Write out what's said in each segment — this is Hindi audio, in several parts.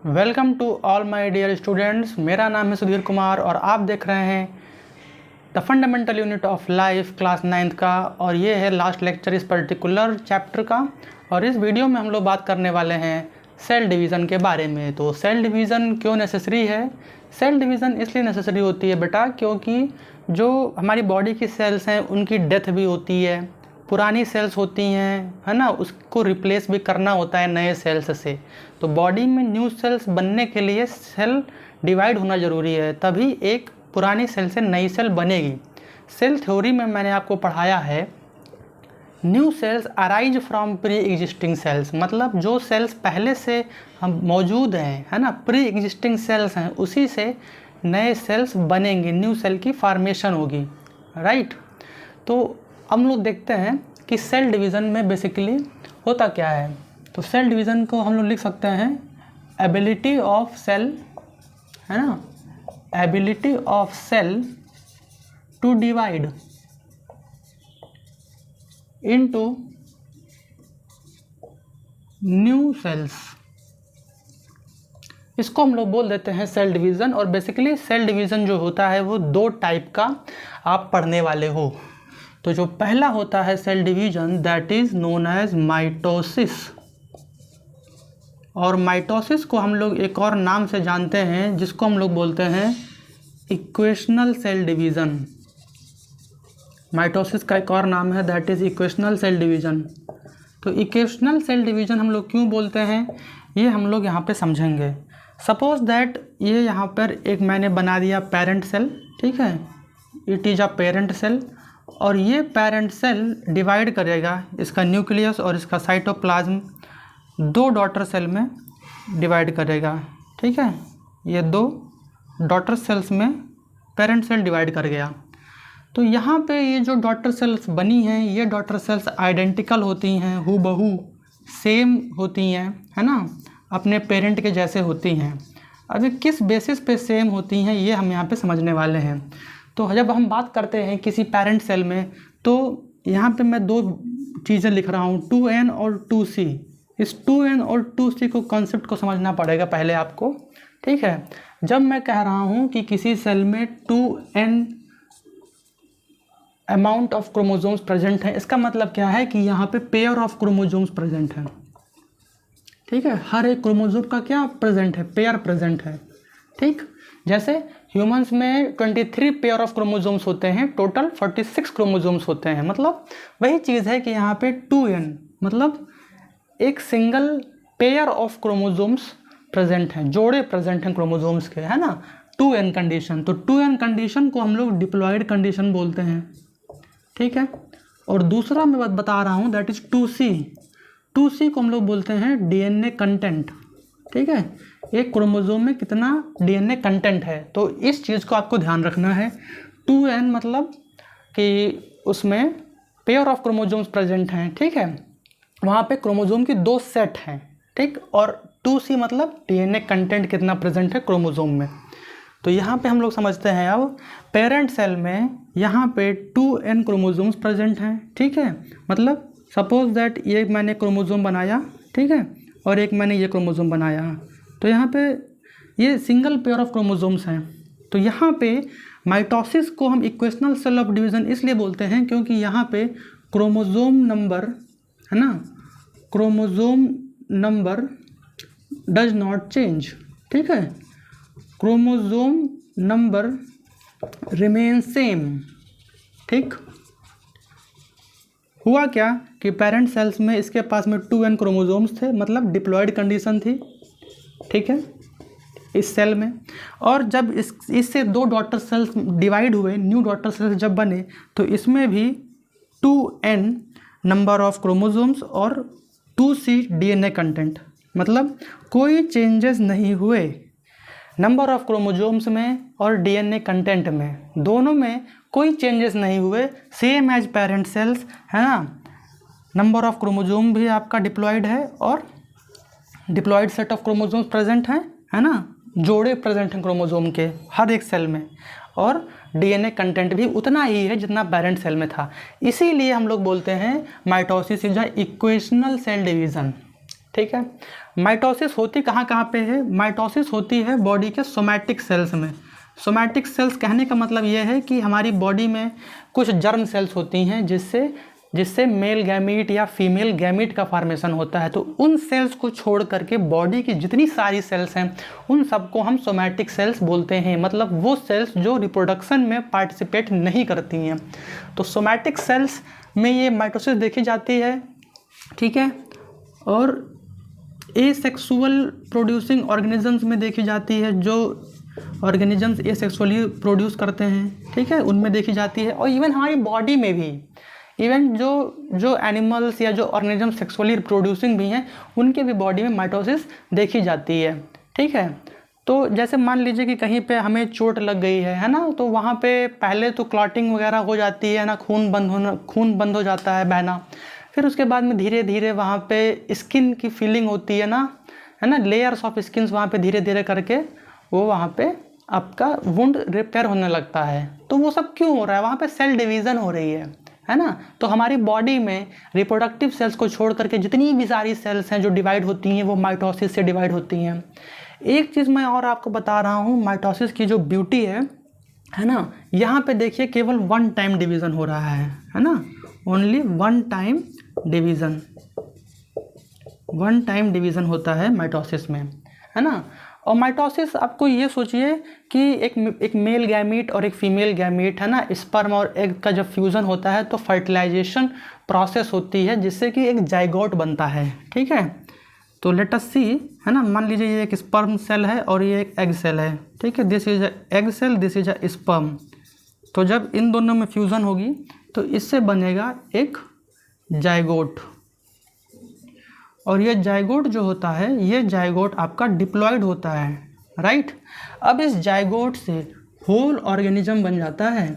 Welcome to all my dear students. मेरा नाम है सुधीर कुमार और आप देख रहे हैं the fundamental unit of life class 9th का, और ये है लास्ट लेक्चर इस पर्टिकुलर चैप्टर का। और इस वीडियो में हम लोग बात करने वाले हैं सेल डिवीज़न के बारे में। तो सेल डिवीज़न क्यों नेसेसरी है? सेल डिवीज़न इसलिए नेसेसरी होती है बेटा क्योंकि जो हमारी बॉडी की सेल्स हैं उनकी डेथ भी होती है, पुरानी सेल्स होती हैं, है ना, उसको रिप्लेस भी करना होता है नए सेल्स से। तो बॉडी में न्यू सेल्स बनने के लिए सेल डिवाइड होना ज़रूरी है, तभी एक पुरानी सेल से नई सेल बनेगी। सेल थ्योरी में मैंने आपको पढ़ाया है new sales arise from pre existing cells, मतलब जो सेल्स पहले से हम मौजूद हैं, है ना, प्री एग्जिस्टिंग सेल्स हैं, उसी से नए सेल्स बनेंगे, न्यू सेल की फॉर्मेशन होगी, राइट। तो हम लोग देखते हैं कि सेल डिवीज़न में बेसिकली होता क्या है। तो सेल डिवीज़न को हम लोग लिख सकते हैं एबिलिटी ऑफ सेल, है ना, ability of cell to divide into new cells, इसको हम लोग बोल देते हैं सेल डिवीज़न। और बेसिकली सेल डिवीज़न जो होता है वो दो टाइप का आप पढ़ने वाले हो। तो जो पहला होता है cell division that is known as mitosis, और माइटोसिस को हम लोग एक और नाम से जानते हैं जिसको हम लोग बोलते हैं इक्वेशनल सेल डिवीज़न। माइटोसिस का एक और नाम है that is equational cell division. तो इक्वेशनल सेल डिवीज़न हम लोग क्यों बोलते हैं ये हम लोग यहाँ पे समझेंगे। सपोज दैट ये यहाँ पर एक मैंने बना दिया पेरेंट सेल, ठीक है, it is a parent cell, और ये पेरेंट सेल डिवाइड करेगा इसका न्यूक्लियस और इसका साइटोप्लाज्म दो डॉटर सेल में डिवाइड करेगा, ठीक है। ये दो डॉटर सेल्स में पेरेंट सेल डिवाइड कर गया। तो यहाँ पे ये जो डॉटर सेल्स बनी हैं ये डॉटर सेल्स आइडेंटिकल होती हैं, हूबहू सेम होती हैं, है ना, अपने पेरेंट के जैसे होती हैं। अभी किस बेसिस पे सेम होती हैं ये हम यहाँ पे समझने वाले हैं। तो जब हम बात करते हैं किसी पेरेंट सेल में, तो यहाँ पे मैं दो चीज़ें लिख रहा हूँ 2n और 2c। इस 2n और 2c को कॉन्सेप्ट को समझना पड़ेगा पहले आपको, ठीक है। जब मैं कह रहा हूँ कि किसी सेल में 2n amount of chromosomes present हैं, इसका मतलब क्या है कि यहाँ पे पेयर ऑफ क्रोमोसोम्स प्रेजेंट हैं, ठीक है। हर एक क्रोमोसोम का क्या प्रेजेंट है, पेयर प्रेजेंट है, ठीक। जैसे ह्यूमंस में 23 पेयर ऑफ क्रोमोसोम्स होते हैं, टोटल 46 क्रोमोसोम्स होते हैं। मतलब वही चीज़ है कि यहाँ पे 2n मतलब एक single pair of chromosomes present हैं, जोड़े प्रेजेंट हैं क्रोमोसोम्स के, है ना, 2n कंडीशन। तो 2n कंडीशन को हम लोग डिप्लॉयड कंडीशन बोलते हैं, ठीक है। और दूसरा मैं बता रहा हूँ दैट इज़ 2c। 2c को हम लोग बोलते हैं डीएनए कंटेंट, ठीक है। एक क्रोमोसोम में कितना डीएनए कंटेंट है, तो इस चीज़ को आपको ध्यान रखना है। 2n मतलब कि उसमें पेयर ऑफ क्रोमोसोम्स प्रेजेंट हैं, ठीक है, वहाँ पे क्रोमोसोम की दो सेट हैं, ठीक। और 2c मतलब डीएनए कंटेंट कितना प्रेजेंट है क्रोमोसोम में। तो यहाँ पे हम लोग समझते हैं अब पेरेंट सेल में यहाँ पे 2n क्रोमोसोम्स प्रेजेंट हैं, ठीक है। मतलब सपोज दैट ये मैंने क्रोमोसोम बनाया, ठीक है, और एक मैंने ये क्रोमोसोम बनाया, तो यहाँ पे ये सिंगल पेयर ऑफ क्रोमोसोम्स हैं। तो यहाँ पे माइटोसिस को हम इक्वेशनल सेल ऑफ डिवीज़न इसलिए बोलते हैं क्योंकि यहाँ पे क्रोमोसोम नंबर, है ना, chromosome number does not change, ठीक है, क्रोमोसोम नंबर रिमेन सेम, ठीक। हुआ क्या कि पेरेंट सेल्स में इसके पास में 2n क्रोमोसोम्स थे, मतलब डिप्लॉयड कंडीशन थी, ठीक है, इस सेल में। और जब इससे दो डॉटर सेल्स डिवाइड हुए, न्यू डॉटर सेल्स जब बने, तो इसमें भी 2n नंबर ऑफ क्रोमोसोम्स और 2c डीएनए कंटेंट, मतलब कोई चेंजेस नहीं हुए नंबर ऑफ क्रोमोसोम्स में और डीएनए कंटेंट में, दोनों में कोई चेंजेस नहीं हुए, सेम एज पेरेंट सेल्स, है ना। नंबर ऑफ क्रोमोसोम भी आपका डिप्लॉयड है और diploid set of chromosomes present हैं, है ना, जोड़े प्रेजेंट हैं क्रोमोसोम के हर एक सेल में, और डीएनए कंटेंट भी उतना ही है जितना पेरेंट सेल में था। इसीलिए हम लोग बोलते हैं mitosis is a equational cell division, ठीक है। माइटोसिस होती कहाँ कहाँ पे है? माइटोसिस होती है बॉडी के सोमैटिक सेल्स में। सोमैटिक सेल्स कहने का मतलब ये है कि हमारी बॉडी में कुछ जर्म सेल्स होती हैं जिससे मेल गैमीट या फीमेल गैमीट का फॉर्मेशन होता है। तो उन सेल्स को छोड़ करके बॉडी की जितनी सारी सेल्स हैं उन सबको हम सोमैटिक सेल्स बोलते हैं, मतलब वो सेल्स जो रिप्रोडक्शन में पार्टिसिपेट नहीं करती हैं। तो सोमैटिक सेल्स में ये माइटोसिस देखी जाती है, ठीक है। और एसेक्सुअल प्रोड्यूसिंग ऑर्गेनिजम्स में देखी जाती है, जो ऑर्गेनिजम्स एसेक्सुअली प्रोड्यूस करते हैं, ठीक है, उनमें देखी जाती है। और इवन हमारी बॉडी में भी, इवन जो एनिमल्स या जो ऑर्गेनिज्म सेक्सुअली प्रोड्यूसिंग भी हैं उनके भी बॉडी में माइटोसिस देखी जाती है, ठीक है। तो जैसे मान लीजिए कि कहीं पे हमें चोट लग गई है ना, तो वहाँ पे पहले तो क्लॉटिंग वगैरह हो जाती है ना, खून बंद हो जाता है बहना। फिर उसके बाद में धीरे धीरे वहाँ पे स्किन की फीलिंग होती है ना, लेयर्स ऑफ स्किन्स वहाँ पे धीरे धीरे करके वो वहाँ पे आपका वुंड रिपेयर होने लगता है। तो वो सब क्यों हो रहा है? वहाँ पे सेल डिवीज़न हो रही है ना। तो हमारी बॉडी में रिप्रोडक्टिव सेल्स को छोड़ करके जितनी भी सारी सेल्स हैं जो डिवाइड होती हैं वो माइटोसिस से डिवाइड होती हैं। एक चीज़ मैं और आपको बता रहा हूँ, माइटोसिस की जो ब्यूटी है ना, यहाँ पे देखिए केवल वन टाइम डिवीज़न हो रहा है ना, ओनली वन टाइम डिवीज़न होता है माइटोसिस में, है ना। और माइटोसिस आपको ये सोचिए कि एक मेल गैमीट और एक फीमेल गैमीट, है ना, स्पर्म और एग का जब फ्यूज़न होता है तो फर्टिलाइजेशन प्रोसेस होती है जिससे कि एक जाइगोट बनता है, ठीक है। तो लेट अस सी, है ना, मान लीजिए ये एक स्पर्म सेल है और ये एक एग सेल है, ठीक है। This is a egg cell, this is a sperm. तो जब इन दोनों में फ्यूज़न होगी तो इससे बनेगा एक जाइगोट। और ये जाइगोट जो होता है, ये जाइगोट आपका डिप्लॉयड होता है, राइट। अब इस जाइगोट से होल ऑर्गेनिज्म बन जाता है।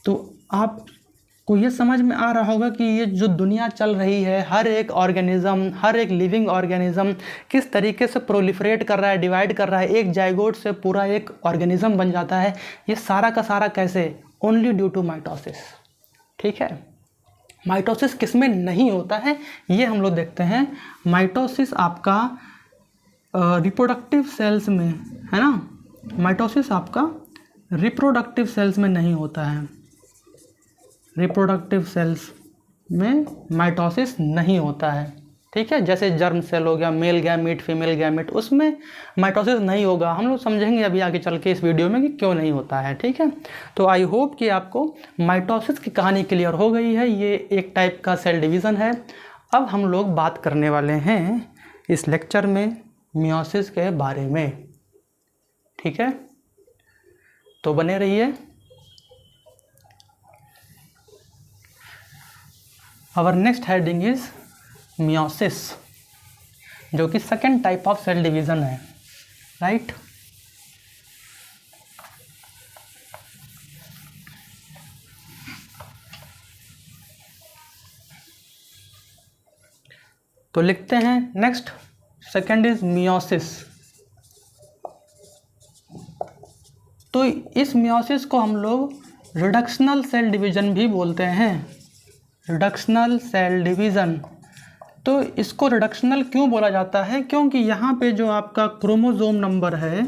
तो आपको ये समझ में आ रहा होगा कि ये जो दुनिया चल रही है, हर एक ऑर्गेनिज्म, हर एक लिविंग ऑर्गेनिज्म किस तरीके से प्रोलिफरेट कर रहा है, डिवाइड कर रहा है। एक जाइगोट से पूरा एक ऑर्गेनिज्म बन जाता है। ये सारा का सारा कैसे? ओनली ड्यू टू माइटोसिस, ठीक है। माइटोसिस किस में नहीं होता है ये हम लोग देखते हैं। माइटोसिस आपका रिप्रोडक्टिव सेल्स में, है ना। माइटोसिस आपका रिप्रोडक्टिव सेल्स में नहीं होता है। रिप्रोडक्टिव सेल्स में माइटोसिस नहीं होता है, ठीक है। जैसे जर्म सेल हो गया, मेल गैमीट, फीमेल गैमीट, उसमें माइटोसिस नहीं होगा। हम लोग समझेंगे अभी आगे चल के इस वीडियो में कि क्यों नहीं होता है, ठीक है। तो आई होप कि आपको माइटोसिस की कहानी क्लियर हो गई है। ये एक टाइप का सेल डिवीज़न है। अब हम लोग बात करने वाले हैं इस लेक्चर में मियोसिस के बारे में, ठीक है। तो बने रहिए। Our next heading is meiosis, जो कि second type of cell division है, राइट। तो लिखते हैं नेक्स्ट, सेकेंड इज मियोसिस। तो इस मियोसिस को हम लोग रिडक्शनल सेल डिवीज़न भी बोलते हैं। Reductional cell division. तो इसको रिडक्शनल क्यों बोला जाता है? क्योंकि यहाँ पे जो आपका क्रोमोसोम नंबर है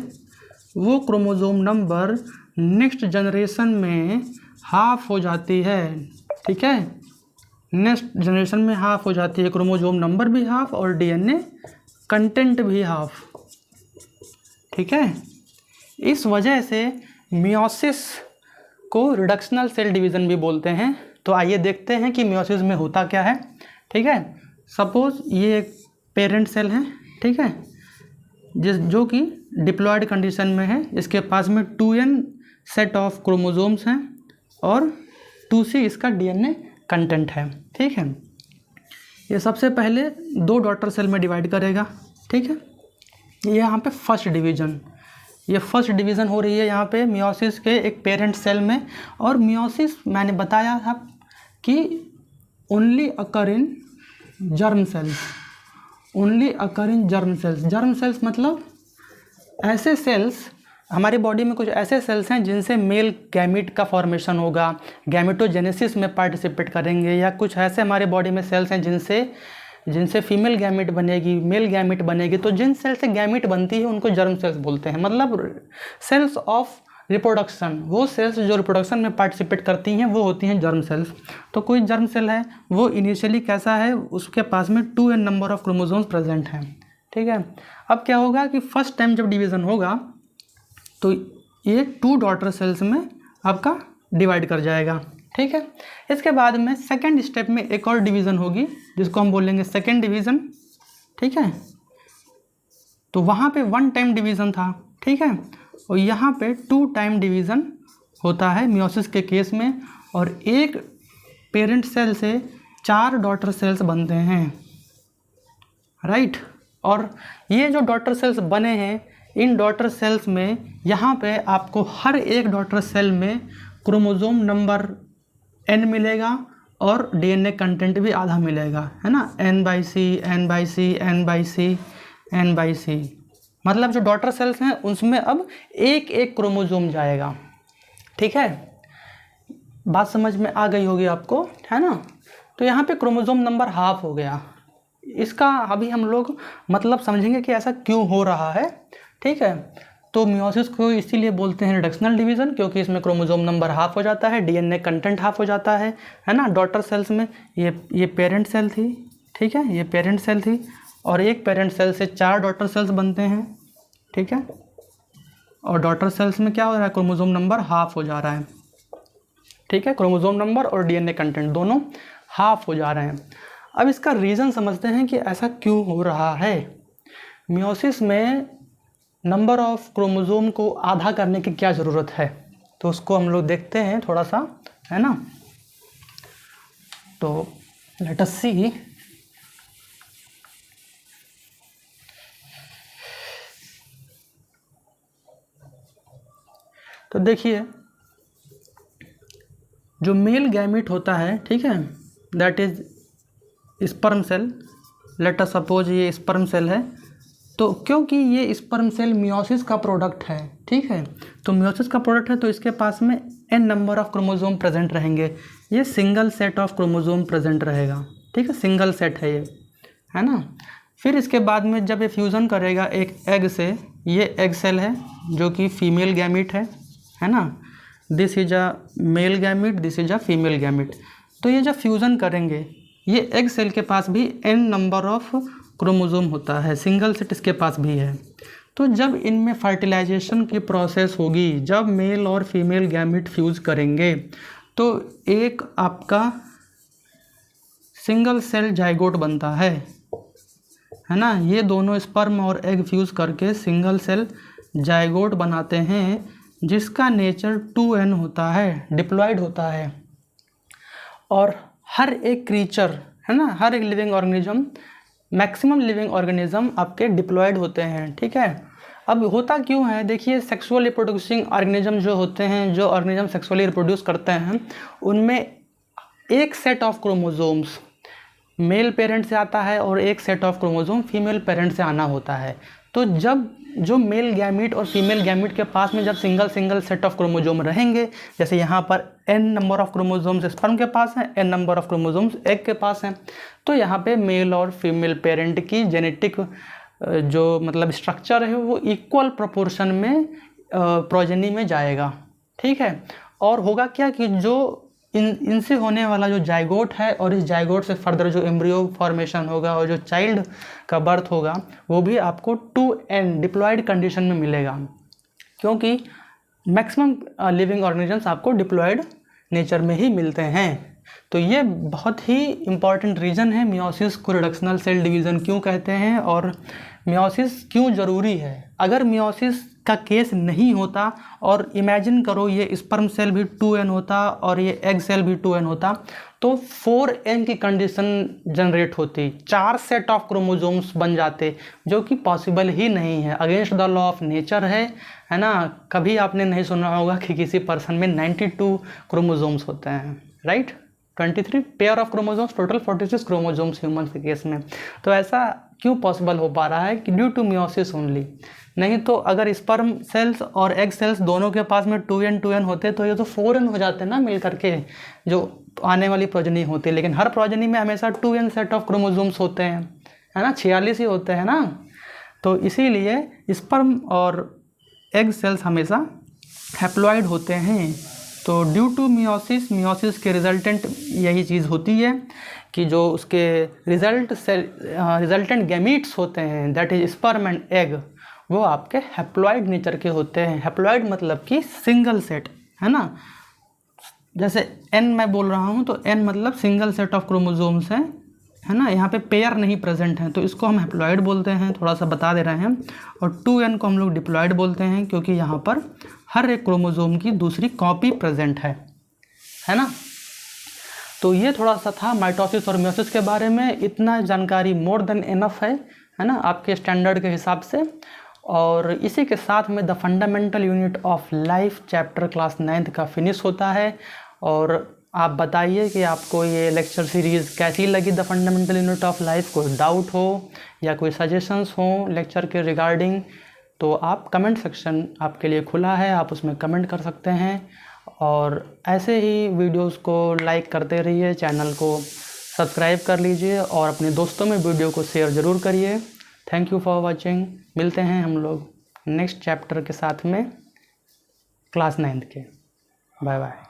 वो क्रोमोसोम नंबर नेक्स्ट जनरेशन में हाफ हो जाती है, ठीक है। नेक्स्ट जनरेशन में हाफ हो जाती है, क्रोमोसोम नंबर भी हाफ और डीएनए कंटेंट भी हाफ, ठीक है। इस वजह से मियोसिस को रिडक्शनल सेल डिवीज़न भी बोलते हैं। तो आइए देखते हैं कि मियोसिस में होता क्या है, ठीक है। सपोज ये एक पेरेंट सेल है, ठीक है, जो कि डिप्लॉयड कंडीशन में है। इसके पास में 2n सेट ऑफ क्रोमोसोम्स हैं और 2c इसका डीएनए कंटेंट है, ठीक है। ये सबसे पहले 2 डॉटर सेल में डिवाइड करेगा, ठीक है। ये यहाँ पे फर्स्ट डिवीज़न, ये फर्स्ट डिवीज़न हो रही है यहाँ पे मियोसिस के एक पेरेंट सेल में। और मियोसिस मैंने बताया था कि ओनली अकर इन जर्म सेल्स, ओनली अकर इन जर्म सेल्स। जर्म सेल्स मतलब ऐसे सेल्स, हमारी बॉडी में कुछ ऐसे सेल्स हैं जिनसे मेल गैमीट का फॉर्मेशन होगा, गैमेटोजेनेसिस में पार्टिसिपेट करेंगे, या कुछ ऐसे हमारे बॉडी में सेल्स हैं जिनसे जिनसे फीमेल गैमेट बनेगी, मेल गैमेट बनेगी, तो जिन सेल से गैमेट बनती है उनको जर्म सेल्स बोलते हैं। मतलब सेल्स ऑफ रिप्रोडक्शन, वो सेल्स जो रिप्रोडक्शन में पार्टिसिपेट करती हैं वो होती हैं जर्म सेल्स। तो कोई जर्म सेल है वो इनिशियली कैसा है, उसके पास में 2n number of chromosomes present हैं, ठीक है। अब क्या होगा कि फर्स्ट टाइम जब डिवीज़न होगा तो ये 2 डॉटर सेल्स में आपका डिवाइड कर जाएगा, ठीक है। इसके बाद में सेकेंड स्टेप में एक और डिवीज़न होगी जिसको हम बोलेंगे सेकेंड डिवीज़न, ठीक है। तो वहाँ पे 1 टाइम डिवीज़न था, ठीक है, और यहाँ पे 2 टाइम डिवीज़न होता है मियोसिस के केस में, और एक पेरेंट सेल से 4 डॉटर सेल्स बनते हैं, राइट। और ये जो डॉटर सेल्स बने हैं, इन डॉटर सेल्स में यहाँ पे आपको हर एक डॉटर सेल में क्रोमोसोम नंबर n मिलेगा और डीएनए कंटेंट भी आधा मिलेगा, है ना, n/c n/c n/c n/c। मतलब जो डॉटर सेल्स हैं उसमें अब एक एक क्रोमोसोम जाएगा, ठीक है। बात समझ में आ गई होगी आपको, है ना। तो यहाँ पे क्रोमोसोम नंबर हाफ हो गया। इसका अभी हम लोग मतलब समझेंगे कि ऐसा क्यों हो रहा है, ठीक है। तो मियोसिस को इसीलिए बोलते हैं रिडक्शनल डिवीज़न, क्योंकि इसमें क्रोमोसोम नंबर हाफ हो जाता है, डीएनए कंटेंट हाफ हो जाता है ना। डॉटर सेल्स में ये पेरेंट सेल थी, ठीक है, ये पेरेंट सेल थी, और एक पेरेंट सेल से 4 डॉटर सेल्स बनते हैं, ठीक है। और डॉटर सेल्स में क्या हो रहा है, क्रोमोसोम नंबर हाफ हो जा रहा है, ठीक है। क्रोमोसोम नंबर और डीएनए कंटेंट दोनों हाफ हो जा रहे हैं। अब इसका रीज़न समझते हैं कि ऐसा क्यों हो रहा है। मियोसिस में नंबर ऑफ क्रोमोसोम को आधा करने की क्या ज़रूरत है, तो उसको हम लोग देखते हैं थोड़ा सा, है ना। तो लेट अस सी। तो देखिए जो मेल गैमेट होता है, ठीक है, that is sperm cell. Let us suppose ये स्पर्म सेल है, तो क्योंकि ये स्पर्म सेल मियोसिस का प्रोडक्ट है, ठीक है, तो मियोसिस का प्रोडक्ट है तो इसके पास में n number of chromosome present रहेंगे। ये single set of chromosome present रहेगा, ठीक है, सिंगल सेट है ये, है ना। फिर इसके बाद में जब ये फ्यूज़न करेगा एक एग से, ये एग सेल है जो कि फीमेल गैमेट है ना। This is a male gamete, this is a female gamete. तो ये जब फ्यूज़न करेंगे, ये एग सेल के पास भी n नंबर ऑफ क्रोमोसोम होता है, सिंगल सेट इसके पास भी है। तो जब इनमें फर्टिलाइजेशन की प्रोसेस होगी, जब मेल और फीमेल गैमेट फ्यूज़ करेंगे, तो एक आपका सिंगल सेल जाइगोट बनता है ना। ये दोनों स्पर्म और एग फ्यूज़ करके सिंगल सेल जाइगोट बनाते हैं, जिसका नेचर 2n होता है, डिप्लॉयड होता है। और हर एक क्रीचर, है ना, हर एक living organism, maximum living organism आपके डिप्लॉयड होते हैं, ठीक है। अब होता क्यों है, देखिए सेक्सुअली रिप्रोड्यूसिंग ऑर्गेनिज्म जो होते हैं, जो ऑर्गेनिज्म सेक्सुअली रिप्रोड्यूस करते हैं, उनमें एक set of chromosomes male parent से आता है और एक set of chromosome female parent से आना होता है। तो जब जो मेल गैमेट और फीमेल गैमेट के पास में जब सिंगल सेट ऑफ क्रोमोसोम रहेंगे, जैसे यहाँ पर n number of chromosomes sperm के पास हैं, n number of chromosomes egg के पास हैं, तो यहाँ पे मेल और फीमेल पेरेंट की जेनेटिक जो मतलब स्ट्रक्चर है वो इक्वल प्रोपोर्शन में प्रोजेनी में जाएगा, ठीक है। और होगा क्या कि जो इनसे होने वाला जो जाइगोट है और इस जाइगोट से फर्दर जो एम्ब्रियो फॉर्मेशन होगा और जो चाइल्ड का बर्थ होगा, वो भी आपको 2n डिप्लॉयड कंडीशन में मिलेगा, क्योंकि मैक्सिमम लिविंग ऑर्गेनिजम्स आपको डिप्लॉयड नेचर में ही मिलते हैं। तो ये बहुत ही इम्पॉर्टेंट रीज़न है मियोसिस को रिडक्शनल सेल डिवीज़न क्यों कहते हैं और मियोसिस क्यों ज़रूरी है। अगर मियोसिस का केस नहीं होता और इमेजिन करो ये स्पर्म सेल भी 2n होता और ये एग सेल भी 2n होता, तो 4n की कंडीशन जनरेट होती, 4 सेट ऑफ क्रोमोसोम्स बन जाते, जो कि पॉसिबल ही नहीं है, against the law of nature है ना। कभी आपने नहीं सुना होगा कि किसी पर्सन में 92 क्रोमोसोम्स होते हैं, right, 23 pair of chromosomes, total 46 chromosomes human के केस में। तो ऐसा क्यों पॉसिबल हो पा रहा है कि ड्यू टू मियोसिस ओनली। नहीं तो अगर स्पर्म सेल्स और एग सेल्स दोनों के पास में 2n होते तो ये तो 4n हो जाते ना मिल करके, जो आने वाली प्रोजनी होती है, लेकिन हर प्रोजनी में हमेशा 2n सेट ऑफ क्रोमोसोम्स होते हैं, है ना, 46 ही होते हैं ना। तो इसीलिए स्पर्म और एग सेल्स हमेशा हैप्लॉइड होते हैं। तो ड्यू टू मियोसिस के रिजल्टेंट यही चीज़ होती है कि जो उसके रिजल्टेंट गैमीट्स होते हैं, that is sperm and egg, वो आपके हैप्लॉइड नेचर के होते हैं। हैप्लॉइड मतलब कि सिंगल सेट, है ना। जैसे n मैं बोल रहा हूँ तो n मतलब सिंगल सेट ऑफ क्रोमोसोम्स है ना, यहाँ पे पेयर नहीं प्रेजेंट हैं, तो इसको हम हैप्लॉइड बोलते हैं, थोड़ा सा बता दे रहे हैं। और 2n को हम लोग डिप्लॉइड बोलते हैं, क्योंकि यहाँ पर हर एक क्रोमोसोम की दूसरी कॉपी प्रेजेंट है ना। तो ये थोड़ा सा था माइटोसिस और मियोसिस के बारे में। इतना जानकारी मोर देन इनफ है ना, आपके स्टैंडर्ड के हिसाब से। और इसी के साथ में the fundamental unit of life chapter class 9th का फिनिश होता है। और आप बताइए कि आपको ये लेक्चर सीरीज़ कैसी लगी, the fundamental unit of life. कोई डाउट हो या कोई सजेशंस हो लेक्चर के रिगार्डिंग, तो आप कमेंट सेक्शन आपके लिए खुला है, आप उसमें कमेंट कर सकते हैं। और ऐसे ही वीडियोस को लाइक करते रहिए, चैनल को सब्सक्राइब कर लीजिए और अपने दोस्तों में वीडियो को शेयर ज़रूर करिए। Thank you for watching. मिलते हैं हम लोग नेक्स्ट चैप्टर के साथ में क्लास 9th के। Bye bye.